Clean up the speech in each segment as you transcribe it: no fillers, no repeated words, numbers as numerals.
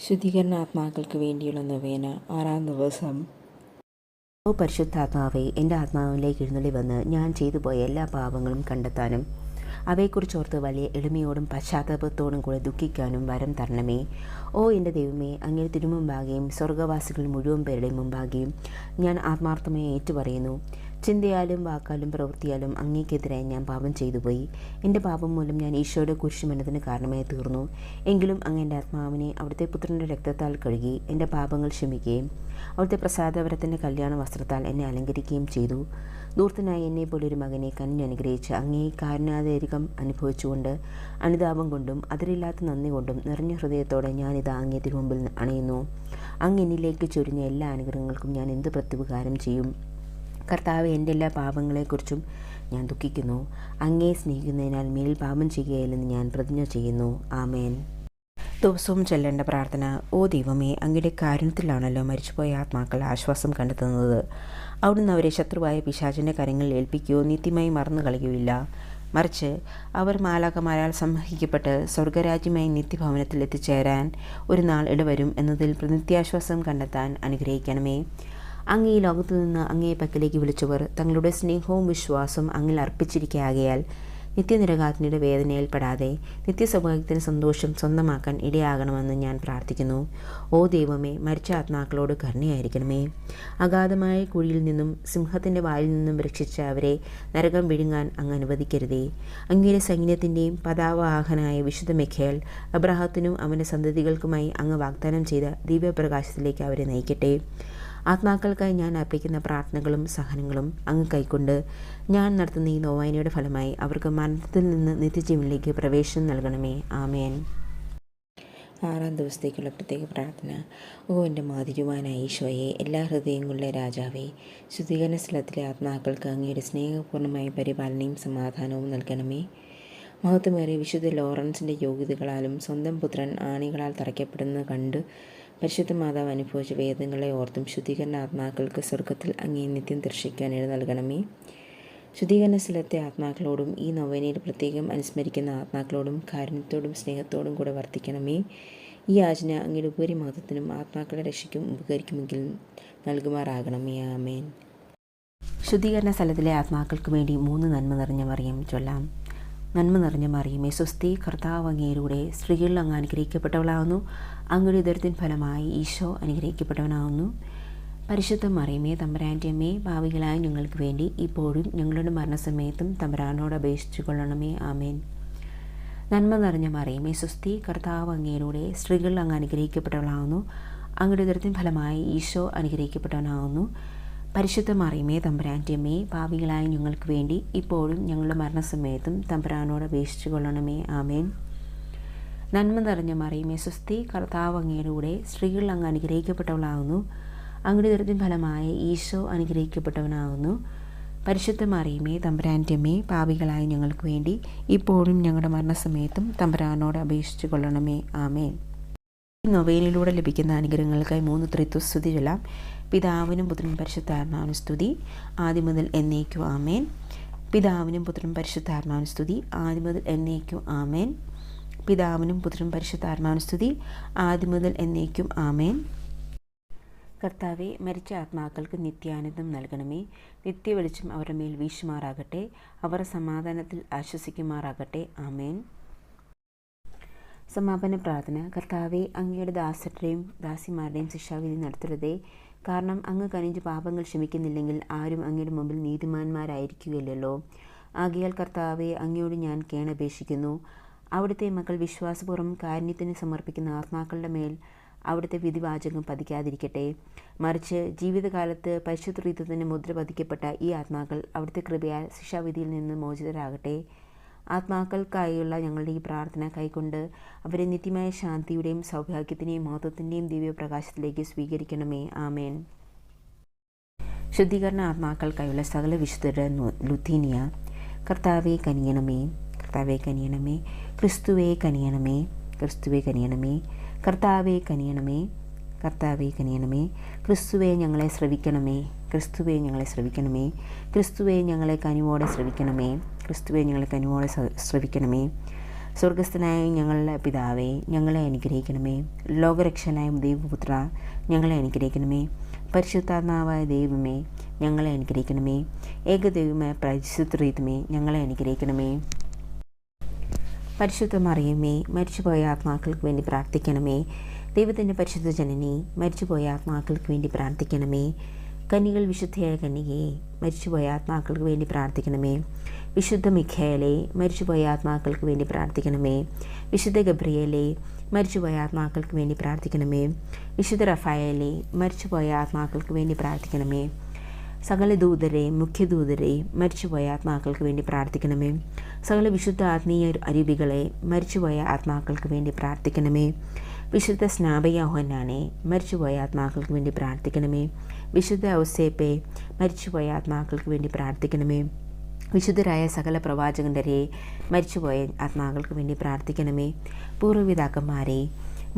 ശുദ്ധീകരണ ആത്മാക്കൾക്ക് വേണ്ടിയുള്ള നൊവേന 6-ാം ദിവസം. ഓ പരിശുദ്ധാത്മാവേ, എൻ്റെ ആത്മാവിലേക്ക് എഴുന്നള്ളി വന്ന് ഞാൻ ചെയ്തു പോയ എല്ലാ പാപങ്ങളും കണ്ടെത്താനും അവയെക്കുറിച്ചോർത്ത് വലിയ എളിമയോടും പശ്ചാത്താപത്തോടും കൂടെ ദുഃഖിക്കാനും വരം തരണമേ. ഓ എൻ്റെ ദൈവമേ, അങ്ങേ തിരുമുമ്പാകെയും സ്വർഗവാസികൾ മുഴുവൻ പേരുടെ മുമ്പാകെയും ഞാൻ ആത്മാർത്ഥമായി ഏറ്റുപറയുന്നു. ചിന്തയാലും വാക്കാലും പ്രവൃത്തിയാലും അങ്ങേക്കെതിരായി ഞാൻ പാപം ചെയ്തുപോയി. എൻ്റെ പാപം മൂലം ഞാൻ ഈശോയുടെ കുരിശുമരണത്തിന് കാരണമായി തീർന്നു. എങ്കിലും അങ്ങ് എൻ്റെ ആത്മാവിനെ അവിടുത്തെ പുത്രൻ്റെ രക്തത്താൽ കഴുകി എൻ്റെ പാപങ്ങൾ ക്ഷമിക്കുകയും അവിടുത്തെ പ്രസാദപരത്തിൻ്റെ കല്യാണ വസ്ത്രത്താൽ എന്നെ അലങ്കരിക്കുകയും ചെയ്തു. ദൂർത്തനായി എന്നെ പോലൊരു മകനെ കനിഞ്ഞ് അനുഗ്രഹിച്ച് അങ്ങേ കാരുണ്യാതിരകം അനുഭവിച്ചുകൊണ്ട് അനുതാപം കൊണ്ടും അതിരില്ലാത്ത നന്ദി കൊണ്ടും നിറഞ്ഞ ഹൃദയത്തോടെ ഞാനിതാ അങ്ങേ തിരുമുമ്പിൽ അണയുന്നു. അങ്ങ് എന്നിലേക്ക് ചൊരിഞ്ഞ എല്ലാ അനുഗ്രഹങ്ങൾക്കും ഞാൻ എന്ത് പ്രത്യുപകാരം ചെയ്യും? കർത്താവെ, എൻ്റെ എല്ലാ പാപങ്ങളെക്കുറിച്ചും ഞാൻ ദുഃഖിക്കുന്നു. അങ്ങയെ സ്നേഹിക്കുന്നതിനാൽ മേലിൽ പാപം ചെയ്യുകയില്ലെന്ന് ഞാൻ പ്രതിജ്ഞ ചെയ്യുന്നു. ആമേൻ. ദിവസവും ചൊല്ലേണ്ട പ്രാർത്ഥന. ഓ ദൈവമേ, അങ്ങയുടെ കാരുണ്യത്തിലാണല്ലോ മരിച്ചുപോയ ആത്മാക്കൾ ആശ്വാസം കണ്ടെത്തുന്നത്. അവിടുന്ന് അവരെ ശത്രുവായ പിശാചിൻ്റെ കരങ്ങളിൽ ഏൽപ്പിക്കുകയോ നിത്യമായി മറന്നു കളയുകയില്ല. മറിച്ച് അവർ മാലാഖമാരാൽ സംവഹിക്കപ്പെട്ട് സ്വർഗരാജ്യമായി നിത്യഭവനത്തിൽ എത്തിച്ചേരാൻ ഒരു നാൾ ഇടവരും എന്നതിൽ നിത്യാശ്വാസം കണ്ടെത്താൻ അനുഗ്രഹിക്കണമേ. അങ്ങ് ഈ ലോകത്തു നിന്ന് അങ്ങയെ പക്കലേക്ക് വിളിച്ചവർ തങ്ങളുടെ സ്നേഹവും വിശ്വാസവും അങ്ങിൽ അർപ്പിച്ചിരിക്കുകയാകയാൽ നിത്യനിരകാഗ്നിയുടെ വേദനയിൽപ്പെടാതെ നിത്യസൗഭാഗ്യത്തിന് സന്തോഷം സ്വന്തമാക്കാൻ ഇടയാകണമെന്ന് ഞാൻ പ്രാർത്ഥിക്കുന്നു. ഓ ദൈവമേ, മരിച്ച ആത്മാക്കളോട് കരുണയായിരിക്കണമേ. അഗാധമായ കുഴിയിൽ നിന്നും സിംഹത്തിൻ്റെ വായിൽ നിന്നും രക്ഷിച്ച അവരെ നരകം വിഴുങ്ങാൻ അങ്ങ് അനുവദിക്കരുതേ. അങ്ങയുടെ സൈന്യത്തിൻ്റെയും പതാവാഹനായ വിശുദ്ധ മിഖായേൽ അബ്രാഹത്തിനും അവൻ്റെ സന്തതികൾക്കുമായി അങ്ങ് വാഗ്ദാനം ചെയ്ത ദിവ്യപ്രകാശത്തിലേക്ക് അവരെ നയിക്കട്ടെ. ആത്മാക്കൾക്കായി ഞാൻ അർപ്പിക്കുന്ന പ്രാർത്ഥനകളും സഹനങ്ങളും അങ്ങ് കൈക്കൊണ്ട് ഞാൻ നടത്തുന്ന ഈ നോവായനയുടെ ഫലമായി അവർക്ക് മരണത്തിൽ നിന്ന് നിത്യജീവനിലേക്ക് പ്രവേശനം നൽകണമേ. ആമേൻ. 6-ാം ദിവസത്തേക്കുള്ള പ്രത്യേക പ്രാർത്ഥന. ഓ എൻ്റെ മാധുര്യവാനായ ഈശോയെ, എല്ലാ ഹൃദയങ്ങളുടെ രാജാവേ, ശുദ്ധീകരണ സ്ഥലത്തിലെ ആത്മാക്കൾക്ക് അങ്ങയുടെ സ്നേഹപൂർണ്ണമായ പരിപാലനയും സമാധാനവും നൽകണമേ. മഹത്വമേറിയ വിശുദ്ധ ലോറൻസിൻ്റെ യോഗ്യതകളാലും സ്വന്തം പുത്രൻ ആണികളാൽ തറയ്ക്കപ്പെടുന്നത് കണ്ട് പരിശുദ്ധ മാതാവ് അനുഭവിച്ച വേദങ്ങളെ ഓർത്തും ശുദ്ധീകരണ ആത്മാക്കൾക്ക് സ്വർഗത്തിൽ അങ്ങേ നിത്യം ദർശിക്കാൻ ഇട നൽകണമേ. ശുദ്ധീകരണ സ്ഥലത്തെ ആത്മാക്കളോടും ഈ നൊവേനയിൽ പ്രത്യേകം അനുസ്മരിക്കുന്ന ആത്മാക്കളോടും കാരുണ്യത്തോടും സ്നേഹത്തോടും കൂടെ വർത്തിക്കണമേ. ഈ യാചന അങ്ങയുടെ ഉപരി മഹത്വത്തിനും ആത്മാക്കളെ രക്ഷയ്ക്കും ഉപകരിക്കുമെങ്കിൽ നൽകുമാറാകണമേ. ആമേൻ. ശുദ്ധീകരണ സ്ഥലത്തിലെ ആത്മാക്കൾക്ക് വേണ്ടി 3 നന്മ നിറഞ്ഞ മറിയം ചൊല്ലാം. നന്മ നിറഞ്ഞ മറിയമേ, സ്വസ്തി, കർത്താവ് അങ്ങയിലൂടെ സ്ത്രീകളിൽ അങ്ങ് അനുഗ്രഹിക്കപ്പെട്ടവളാകുന്നു. അങ്ങയുടെ ഉദരത്തിൻ ഫലമായി ഈശോ അനുഗ്രഹിക്കപ്പെട്ടവനാകുന്നു. പരിശുദ്ധ മറിയമേ, തമ്പുരാൻ്റെ അമ്മേ, ഭാവികളായ ഞങ്ങൾക്ക് വേണ്ടി ഇപ്പോഴും ഞങ്ങളുടെ മരണസമയത്തും തമ്പുരാനോട് അപേക്ഷിച്ചു കൊള്ളണമേ. ആമേൻ. നന്മ നിറഞ്ഞ മറിയമേ, സ്വസ്തി, കർത്താവ് അങ്ങയിലൂടെ സ്ത്രീകളിൽ അങ്ങ് അനുഗ്രഹിക്കപ്പെട്ടവളാകുന്നു. അങ്ങയുടെ ഉദരത്തിൻ ഫലമായി ഈശോ അനുഗ്രഹിക്കപ്പെട്ടവനാകുന്നു. പരിശുദ്ധ മറിയമേ, തമ്പുരാൻ്റെ അമ്മേ, പാപികളായ ഞങ്ങൾക്ക് വേണ്ടി ഇപ്പോഴും ഞങ്ങളുടെ മരണസമയത്തും തമ്പുരാനോട് അപേക്ഷിച്ചു കൊള്ളണമേ. ആമേൻ. നന്മ നിറഞ്ഞ മറിയമേ, സ്വസ്തി, കർത്താവ് അങ്ങയുടെ കൂടെ സ്ത്രീകളിൽ അങ്ങ് അനുഗ്രഹിക്കപ്പെട്ടവളാകുന്നു. അങ്ങയുടെ ഉദരത്തിൻ ഫലമായി ഈശോ അനുഗ്രഹിക്കപ്പെട്ടവനാകുന്നു. പരിശുദ്ധ മറിയമേ, തമ്പുരാൻ്റെ അമ്മേ, പാപികളായ ഞങ്ങൾക്ക് വേണ്ടി ഇപ്പോഴും ഞങ്ങളുടെ മരണസമയത്തും തമ്പുരാനോട് അപേക്ഷിച്ചു കൊള്ളണമേ. ആമേൻ. ഈ നൊവേനയിലൂടെ ലഭിക്കുന്ന അനുഗ്രഹങ്ങൾക്കായി 3 ത്രിത്വസ്തുതി ചൊല്ലാം. പിതാവിനും പുത്രനും പരിശുദ്ധാത്മാവിനും സ്തുതി, ആദ്യം മുതൽ എന്നേക്കും. ആമേൻ. പിതാവിനും പുത്രനും പരിശുദ്ധാത്മാവിനും സ്തുതി, ആദ്യം മുതൽ എന്നേക്കും. ആമേൻ. പിതാവിനും പുത്രനും പരിശുദ്ധാത്മാവിനും സ്തുതി, ആദ്യം മുതൽ എന്നേക്കും. ആമേൻ. കർത്താവെ, മരിച്ച ആത്മാക്കൾക്ക് നിത്യാനന്ദം നൽകണമേ. നിത്യവെളിച്ചം അവരുടെ മേൽ വീശുമാറാകട്ടെ. അവർ സമാധാനത്തിൽ ആശ്വസിക്കുമാറാകട്ടെ. ആമേൻ. സമാപന പ്രാർത്ഥന. കർത്താവെ, അങ്ങയുടെ ദാസരുടെയും ദാസിമാരുടെയും ശിക്ഷാവിധി നടത്തരുതേ. കാരണം അങ്ങ് കനിഞ്ഞ് പാപങ്ങൾ ക്ഷമിക്കുന്നില്ലെങ്കിൽ ആരും അങ്ങയുടെ മുമ്പിൽ നീതിമാന്മാരായിരിക്കുകയില്ലല്ലോ. ആകയാൽ കർത്താവെ, അങ്ങയോട് ഞാൻ കേണപേക്ഷിക്കുന്നു. അവിടുത്തെ മക്കൾ വിശ്വാസപൂർവ്വം കാരുണ്യത്തിന് സമർപ്പിക്കുന്ന ആത്മാക്കളുടെ മേൽ അവിടുത്തെ വിധിവാചകം പതിക്കാതിരിക്കട്ടെ. മറിച്ച് ജീവിതകാലത്ത് പരിശുദ്ധ ത്രിത്വത്തിന് മുദ്ര പതിക്കപ്പെട്ട ഈ ആത്മാക്കൾ അവിടുത്തെ കൃപയാൽ ശിക്ഷാവിധിയിൽ നിന്ന് മോചിതരാകട്ടെ. ആത്മാക്കൾക്കായുള്ള ഞങ്ങളുടെ ഈ പ്രാർത്ഥന കൈക്കൊണ്ട് അവരെ നിത്യമായ ശാന്തിയുടെയും സൗഭാഗ്യത്തിൻ്റെയും മഹത്വത്തിൻ്റെയും ദിവ്യപ്രകാശത്തിലേക്ക് സ്വീകരിക്കണമേ. ആമേൻ. ശുദ്ധീകരണ ആത്മാക്കൾക്കായുള്ള സകല വിശുദ്ധരുടെ ലുത്തീനിയ. കർത്താവെ കനിയണമേ, കർത്താവെ കനിയണമേ, ക്രിസ്തുവെ കനിയണമേ, ക്രിസ്തുവെ കനിയണമേ, കർത്താവെ കനിയണമേ, കർത്താവെ കനിയണമേ, ക്രിസ്തുവെ ഞങ്ങളെ ശ്രവിക്കണമേ, ക്രിസ്തുവെ ഞങ്ങളെ ശ്രവിക്കണമേ, ക്രിസ്തുവെ ഞങ്ങളെ കനിവോടെ ശ്രവിക്കണമേ, ക്രിസ്തുവെ ഞങ്ങളെ കനിവോടെ ശ്രവിക്കണമേ. സ്വർഗസ്ഥനായ ഞങ്ങളുടെ പിതാവേ, ഞങ്ങളെ അനുഗ്രഹിക്കണമേ. ലോകരക്ഷകനായ ദൈവപുത്ര, ഞങ്ങളെ അനുഗ്രഹിക്കണമേ. പരിശുദ്ധാത്മാവായ ദൈവമേ, ഞങ്ങളെ അനുഗ്രഹിക്കണമേ. ഏകദൈവമായ പരിശുദ്ധ ഞങ്ങളെ അനുഗ്രഹിക്കണമേ. പരിശുദ്ധ മറിയമേ, മരിച്ചുപോയ ആത്മാക്കൾക്ക് വേണ്ടി പ്രാർത്ഥിക്കണമേ. ദൈവത്തിൻ്റെ പരിശുദ്ധ ജനനി, മരിച്ചുപോയ ആത്മാക്കൾക്ക് വേണ്ടി പ്രാർത്ഥിക്കണമേ. കന്യകൾ വിശുദ്ധയായ കന്യകയെ, മരിച്ചുപോയ ആത്മാക്കൾക്ക് വേണ്ടി പ്രാർത്ഥിക്കണമേ. വിശുദ്ധ മിഖായേലേ, മരിച്ചുപോയ ആത്മാക്കൾക്ക് വേണ്ടി പ്രാർത്ഥിക്കണമേ. വിശുദ്ധ ഗബ്രിയേലേ, മരിച്ചുപോയ ആത്മാക്കൾക്ക് വേണ്ടി പ്രാർത്ഥിക്കണമേ. വിശുദ്ധ റഫായേലേ, മരിച്ചുപോയ ആത്മാക്കൾക്ക് വേണ്ടി പ്രാർത്ഥിക്കണമേ. സകല ദൂതരെ, മുഖ്യദൂതരെ, മരിച്ചുപോയ ആത്മാക്കൾക്ക് വേണ്ടി പ്രാർത്ഥിക്കണമേ. സകല വിശുദ്ധ ആത്മീയ അരൂപികളെ, മരിച്ചുപോയ ആത്മാക്കൾക്ക് വേണ്ടി പ്രാർത്ഥിക്കണമേ. വിശുദ്ധ സ്നാപയോഹന്നാനെ, മരിച്ചുപോയ ആത്മാക്കൾക്ക് വേണ്ടി പ്രാർത്ഥിക്കണമേ. വിശുദ്ധ ഔസേപ്പെ, മരിച്ചുപോയ ആത്മാക്കൾക്ക് വേണ്ടി പ്രാർത്ഥിക്കണമേ. വിശുദ്ധരായ സകല പ്രവാചകന്മാരെ, മരിച്ചുപോയ ആത്മാക്കൾക്ക് വേണ്ടി പ്രാർത്ഥിക്കണമേ. പൂർവ്വപിതാക്കന്മാരെ,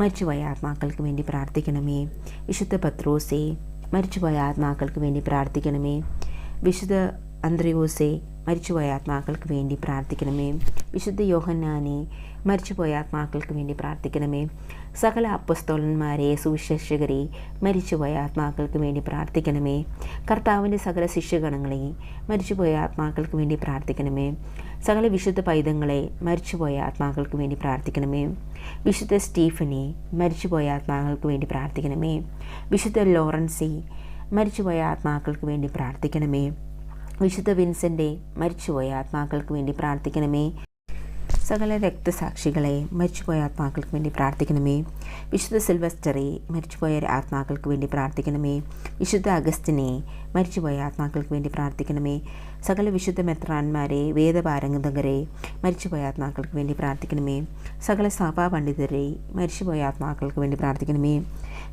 മരിച്ചുപോയ ആത്മാക്കൾക്ക് വേണ്ടി പ്രാർത്ഥിക്കണമേ. വിശുദ്ധ പത്രോസെ, മരിച്ചുപോയ ആത്മാക്കൾക്ക് വേണ്ടി പ്രാർത്ഥിക്കണമേ. വിശുദ്ധ അന്ത്രയോസെ, മരിച്ചുപോയ ആത്മാക്കൾക്ക് വേണ്ടി പ്രാർത്ഥിക്കണമേ. വിശുദ്ധ യോഹന്നാനെ, മരിച്ചുപോയ ആത്മാക്കൾക്ക് വേണ്ടി പ്രാർത്ഥിക്കണമേ. സകല അപ്പസ്തോലന്മാരെ, സുവിശേഷകരെ, മരിച്ചുപോയ ആത്മാക്കൾക്ക് വേണ്ടി പ്രാർത്ഥിക്കണമേ. കർത്താവിൻ്റെ സകല ശിഷ്യഗണങ്ങളെ, മരിച്ചുപോയ ആത്മാക്കൾക്ക് വേണ്ടി പ്രാർത്ഥിക്കണമേ. സകല വിശുദ്ധ പൈതങ്ങളെ, മരിച്ചുപോയ ആത്മാക്കൾക്ക് വേണ്ടി പ്രാർത്ഥിക്കണമേ. വിശുദ്ധ സ്റ്റീഫനെ, മരിച്ചുപോയ ആത്മാക്കൾക്ക് വേണ്ടി പ്രാർത്ഥിക്കണമേ. വിശുദ്ധ ലോറൻസെ, മരിച്ചുപോയ ആത്മാക്കൾക്ക് വേണ്ടി പ്രാർത്ഥിക്കണമേ. വിശുദ്ധ വിൻസെൻ്റെ, മരിച്ചുപോയ ആത്മാക്കൾക്ക് വേണ്ടി പ്രാർത്ഥിക്കണമേ. സകല രക്തസാക്ഷികളെ, മരിച്ചുപോയ ആത്മാക്കൾക്ക് വേണ്ടി പ്രാർത്ഥിക്കണമേ. വിശുദ്ധ സിൽവസ്റ്ററെ, മരിച്ചുപോയ ആത്മാക്കൾക്ക് വേണ്ടി പ്രാർത്ഥിക്കണമേ. വിശുദ്ധ അഗസ്റ്റിനെ, മരിച്ചുപോയ ആത്മാക്കൾക്ക് വേണ്ടി പ്രാർത്ഥിക്കണമേ. സകല വിശുദ്ധ മെത്രാന്മാരെ, വേദപാരംഗതകരെ, മരിച്ചുപോയ ആത്മാക്കൾക്ക് വേണ്ടി പ്രാർത്ഥിക്കണമേ. സകല സഭാ പണ്ഡിതരെ, മരിച്ചുപോയ ആത്മാക്കൾക്ക് വേണ്ടി പ്രാർത്ഥിക്കണമേ.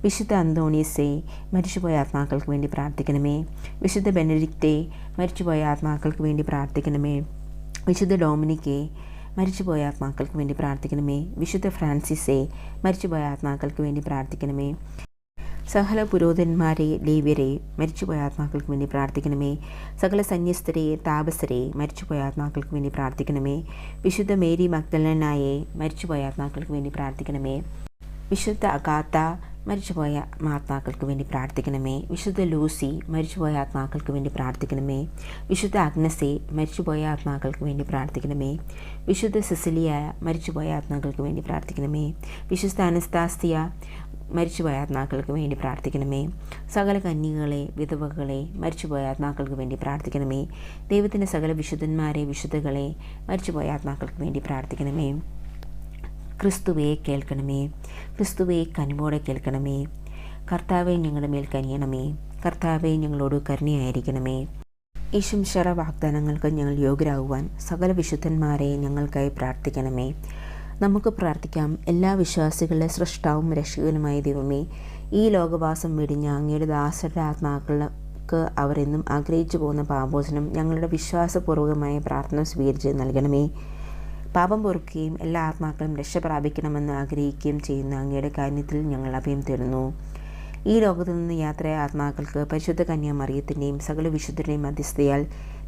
വിശുദ്ധ അന്തോണീസെ, മരിച്ചുപോയ ആത്മാക്കൾക്ക് വേണ്ടി പ്രാർത്ഥിക്കണമേ. വിശുദ്ധ ബെനഡിക്റ്റെ, മരിച്ചുപോയ ആത്മാക്കൾക്ക് വേണ്ടി പ്രാർത്ഥിക്കണമേ. വിശുദ്ധ ഡൊമിനിക്കെ, മരിച്ചുപോയ ആത്മാക്കൾക്ക് വേണ്ടി പ്രാർത്ഥിക്കണമേ. വിശുദ്ധ ഫ്രാൻസിസെ, മരിച്ചുപോയ ആത്മാക്കൾക്ക് വേണ്ടി പ്രാർത്ഥിക്കണമേ. സകല പുരോഹിതന്മാരെ, ലേവ്യരെ, മരിച്ചുപോയ ആത്മാക്കൾക്ക് വേണ്ടി പ്രാർത്ഥിക്കണമേ. സകല സന്യസ്തരെ, താപസരെ, മരിച്ചുപോയ ആത്മാക്കൾക്ക് വേണ്ടി പ്രാർത്ഥിക്കണമേ. വിശുദ്ധ മേരി മഗ്ദലനായെ, മരിച്ചുപോയ ആത്മാക്കൾക്ക് വേണ്ടി പ്രാർത്ഥിക്കണമേ. വിശുദ്ധ അഗാത്ത, മരിച്ചുപോയ ആത്മാക്കൾക്ക് വേണ്ടി പ്രാർത്ഥിക്കണമേ. വിശുദ്ധ ലൂസി, മരിച്ചുപോയ ആത്മാക്കൾക്ക് വേണ്ടി പ്രാർത്ഥിക്കണമേ. വിശുദ്ധ അഗ്നസെ, മരിച്ചുപോയ ആത്മാക്കൾക്ക് വേണ്ടി പ്രാർത്ഥിക്കണമേ. വിശുദ്ധ സിസിലിയ, മരിച്ചുപോയ ആത്മാക്കൾക്ക് വേണ്ടി പ്രാർത്ഥിക്കണമേ. വിശുദ്ധ അനസ്താസിയ, മരിച്ചുപോയ ആത്മാക്കൾക്ക് വേണ്ടി പ്രാർത്ഥിക്കണമേ. സകല കന്യകളെ, വിധവകളെ, മരിച്ചുപോയ ആത്മാക്കൾക്ക് വേണ്ടി പ്രാർത്ഥിക്കണമേ. ദൈവത്തിൻ്റെ സകല വിശുദ്ധന്മാരെ, വിശുദ്ധകളെ, മരിച്ചുപോയ ആത്മാക്കൾക്ക് വേണ്ടി പ്രാർത്ഥിക്കണമേ. ക്രിസ്തുവെ കേൾക്കണമേ. ക്രിസ്തുവെ കനിവോടെ കേൾക്കണമേ. കർത്താവെ ഞങ്ങളുടെ മേൽ കനിയണമേ. കർത്താവെ ഞങ്ങളോട് കരുണയായിരിക്കണമേ. ഈശംശര വാഗ്ദാനങ്ങൾക്ക് ഞങ്ങൾ യോഗ്യരാകുവാൻ സകല വിശുദ്ധന്മാരെ ഞങ്ങൾക്കായി പ്രാർത്ഥിക്കണമേ. നമുക്ക് പ്രാർത്ഥിക്കാം. എല്ലാ വിശ്വാസികളുടെ സൃഷ്ടാവും രക്ഷകനുമായ ദൈവമേ, ഈ ലോകവാസം വെടിഞ്ഞ അങ്ങയുടെ ദാസരുടെ ആത്മാക്കൾക്ക് അവർ എന്നും ആഗ്രഹിച്ചു പോകുന്ന പാപോചനം ഞങ്ങളുടെ വിശ്വാസപൂർവകമായ പ്രാർത്ഥന സ്വീകരിച്ച് നൽകണമേ. പാപം പൊറുക്കുകയും എല്ലാ ആത്മാക്കളും രക്ഷ പ്രാപിക്കണമെന്ന് ആഗ്രഹിക്കുകയും ചെയ്യുന്ന അങ്ങയുടെ കാരുണ്യത്തിൽ ഞങ്ങൾ അഭയം തേടുന്നു. ഈ ലോകത്തു നിന്ന് യാത്രയായ ആത്മാക്കൾക്ക് പരിശുദ്ധ കന്യാ മറിയത്തിൻ്റെയും സകല വിശുദ്ധരുടെയും മധ്യസ്ഥതയാൽ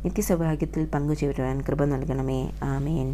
നിത്യസൗഭാഗ്യത്തിൽ പങ്കുചേരുവാൻ കൃപ നൽകണമേ. ആമേൻ.